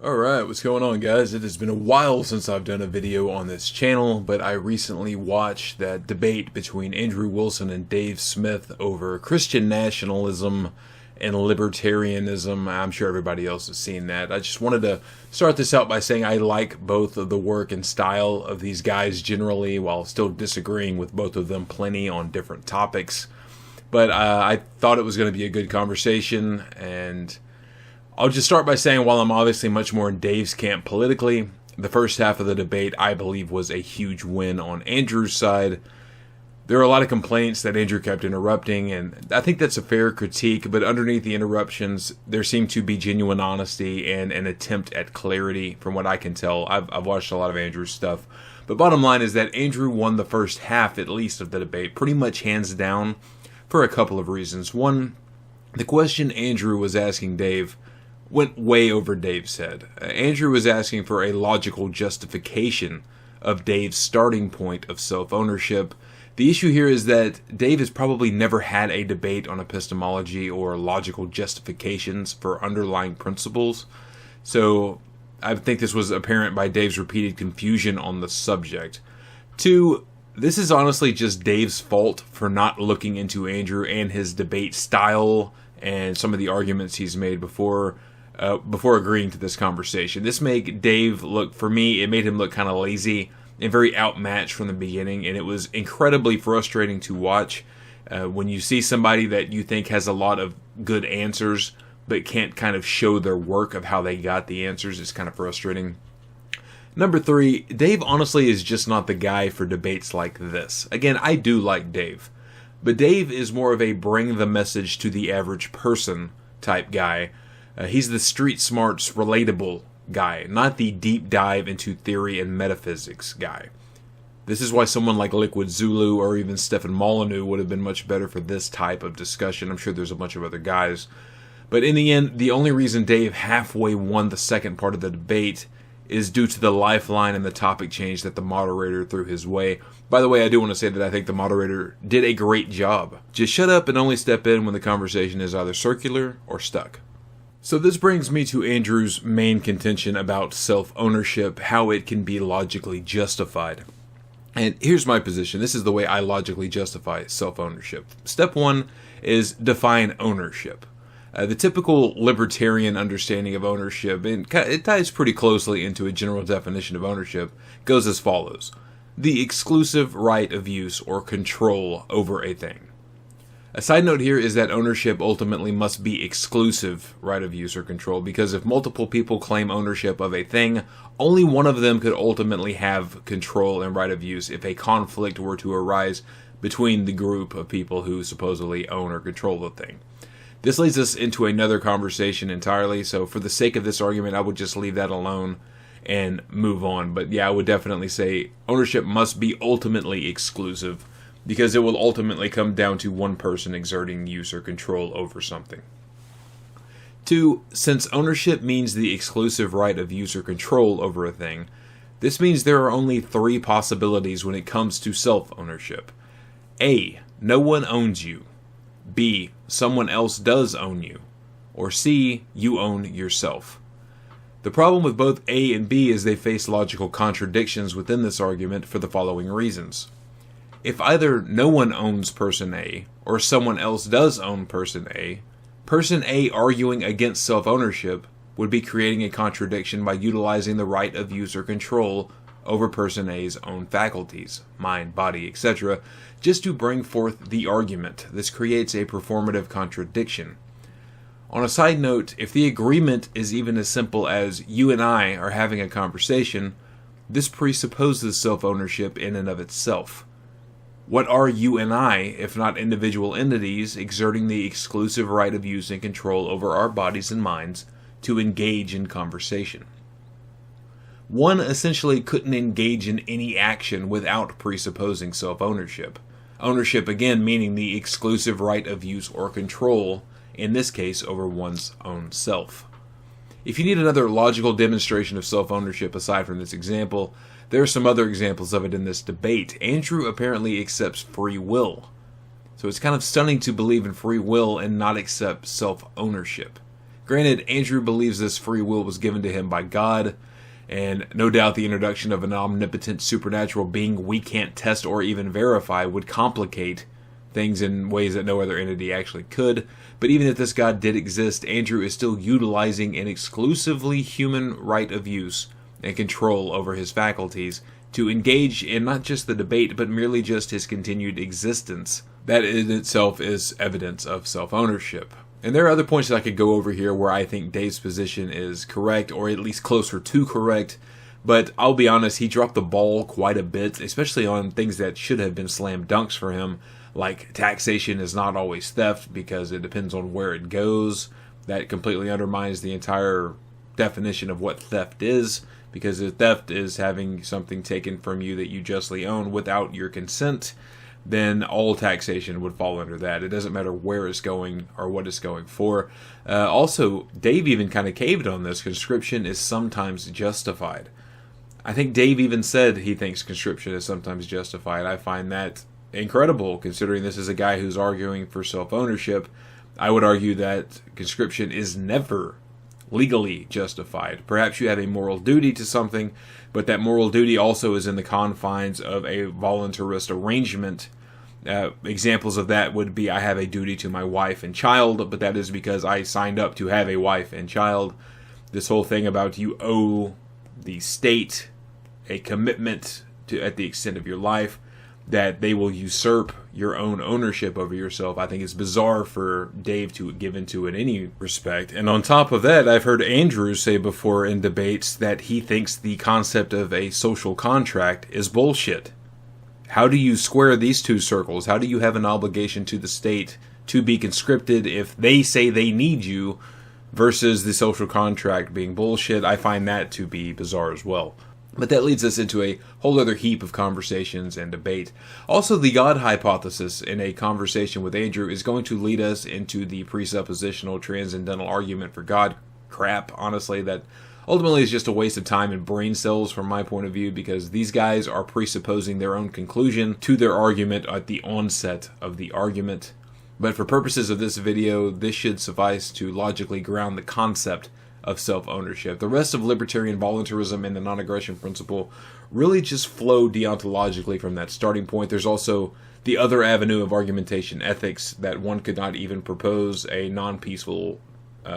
Alright, what's going on, guys? It has been a while since I've done a video on this channel, but I recently watched that debate between Andrew Wilson and Dave Smith over Christian nationalism and libertarianism. I'm sure everybody else has seen that. I just wanted to start this out by saying I like both of the work and style of these guys generally, while still disagreeing with both of them plenty on different topics. But I thought it was going to be a good conversation, and I'll just start by saying, while I'm obviously much more in Dave's camp politically, the first half of the debate, I believe, was a huge win on Andrew's side. There are a lot of complaints that Andrew kept interrupting, and I think that's a fair critique, but underneath the interruptions, there seemed to be genuine honesty and an attempt at clarity, from what I can tell. I've watched a lot of Andrew's stuff. But bottom line is that Andrew won the first half, at least, of the debate, pretty much hands down, for a couple of reasons. One, the question Andrew was asking Dave went way over Dave's head. Andrew was asking for a logical justification of Dave's starting point of self-ownership. The issue here is that Dave has probably never had a debate on epistemology or logical justifications for underlying principles. So I think this was apparent by Dave's repeated confusion on the subject. Two, this is honestly just Dave's fault for not looking into Andrew and his debate style and some of the arguments he's made before agreeing to this conversation. This made Dave look, for me, it made him look kind of lazy and very outmatched from the beginning, and it was incredibly frustrating to watch when you see somebody that you think has a lot of good answers but can't kind of show their work of how they got the answers. It's kind of frustrating. Number three, Dave honestly is just not the guy for debates like this. Again, I do like Dave, but Dave is more of a bring the message to the average person type guy. He's the street smarts, relatable guy, not the deep dive into theory and metaphysics guy. This is why someone like Liquid Zulu or even Stefan Molyneux would have been much better for this type of discussion. I'm sure there's a bunch of other guys. But in the end, the only reason Dave halfway won the second part of the debate is due to the lifeline and the topic change that the moderator threw his way. By the way, I do want to say that I think the moderator did a great job. Just shut up and only step in when the conversation is either circular or stuck. So this brings me to Andrew's main contention about self-ownership, how it can be logically justified. And here's my position. This is the way I logically justify self-ownership. Step one is define ownership. The typical libertarian understanding of ownership, and it ties pretty closely into a general definition of ownership, goes as follows: the exclusive right of use or control over a thing. A side note here is that ownership ultimately must be exclusive right of use or control, because if multiple people claim ownership of a thing, only one of them could ultimately have control and right of use if a conflict were to arise between the group of people who supposedly own or control the thing. This leads us into another conversation entirely, so for the sake of this argument, I would just leave that alone and move on. But yeah, I would definitely say ownership must be ultimately exclusive, because it will ultimately come down to one person exerting use or control over something. Two, since ownership means the exclusive right of use or control over a thing, this means there are only three possibilities when it comes to self-ownership. A, no one owns you. B, someone else does own you. Or C, you own yourself. The problem with both A and B is they face logical contradictions within this argument for the following reasons. If either no one owns person A, or someone else does own person A arguing against self-ownership would be creating a contradiction by utilizing the right of use or control over person A's own faculties, mind, body, etc., just to bring forth the argument. This creates a performative contradiction. On a side note, if the agreement is even as simple as you and I are having a conversation, this presupposes self-ownership in and of itself. What are you and I, if not individual entities, exerting the exclusive right of use and control over our bodies and minds to engage in conversation? One essentially couldn't engage in any action without presupposing self-ownership. Ownership, again, meaning the exclusive right of use or control, in this case, over one's own self. If you need another logical demonstration of self-ownership aside from this example, there are some other examples of it in this debate. Andrew apparently accepts free will. So it's kind of stunning to believe in free will and not accept self-ownership. Granted, Andrew believes this free will was given to him by God, and no doubt the introduction of an omnipotent supernatural being we can't test or even verify would complicate things in ways that no other entity actually could. But even if this God did exist, Andrew is still utilizing an exclusively human right of use and control over his faculties to engage in not just the debate, but merely just his continued existence. That in itself is evidence of self-ownership. And there are other points that I could go over here where I think Dave's position is correct, or at least closer to correct. But I'll be honest, he dropped the ball quite a bit, especially on things that should have been slam dunks for him, like taxation is not always theft because it depends on where it goes. That completely undermines the entire definition of what theft is, because if theft is having something taken from you that you justly own without your consent, then all taxation would fall under that. It doesn't matter where it's going or what it's going for. Also, Dave even kind of caved on this. Conscription is sometimes justified. I think Dave even said he thinks conscription is sometimes justified. I find that incredible, considering this is a guy who's arguing for self-ownership. I would argue that conscription is never legally justified. Perhaps you have a moral duty to something, but that moral duty also is in the confines of a voluntarist arrangement. Examples of that would be I have a duty to my wife and child, but that is because I signed up to have a wife and child. This whole thing about you owe the state a commitment to, at the extent of your life, that they will usurp your own ownership over yourself, I think it's bizarre for Dave to give into in any respect. And on top of that, I've heard Andrew say before in debates that he thinks the concept of a social contract is bullshit. How do you square these two circles? How do you have an obligation to the state to be conscripted if they say they need you versus the social contract being bullshit? I find that to be bizarre as well. But that leads us into a whole other heap of conversations and debate. Also, the God hypothesis in a conversation with Andrew is going to lead us into the presuppositional transcendental argument for God crap, honestly, that ultimately is just a waste of time and brain cells from my point of view, because these guys are presupposing their own conclusion to their argument at the onset of the argument. But for purposes of this video, this should suffice to logically ground the concept of self-ownership. The rest of libertarian voluntarism and the non-aggression principle really just flow deontologically from that starting point. There's also the other avenue of argumentation ethics, that one could not even propose a non-peaceful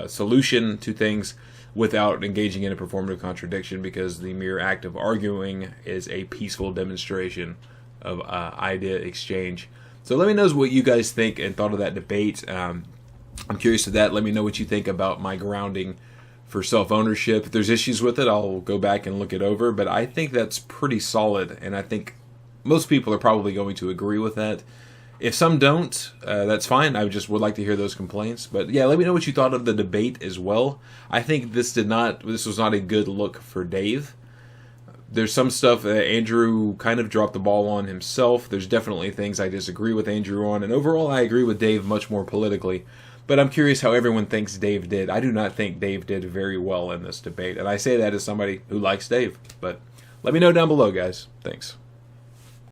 solution to things without engaging in a performative contradiction, because the mere act of arguing is a peaceful demonstration of idea exchange. So let me know what you guys think and thought of that debate. I'm curious of that. Let me know what you think about my grounding for self-ownership. If there's issues with it, I'll go back and look it over, but I think that's pretty solid, and I think most people are probably going to agree with that. If some don't, that's fine. I just would like to hear those complaints. But yeah, let me know what you thought of the debate as well. I think this was not a good look for Dave. There's some stuff that Andrew kind of dropped the ball on himself. There's definitely things I disagree with Andrew on, and overall I agree with Dave much more politically. But I'm curious how everyone thinks Dave did. I do not think Dave did very well in this debate, and I say that as somebody who likes Dave. But let me know down below, guys. Thanks.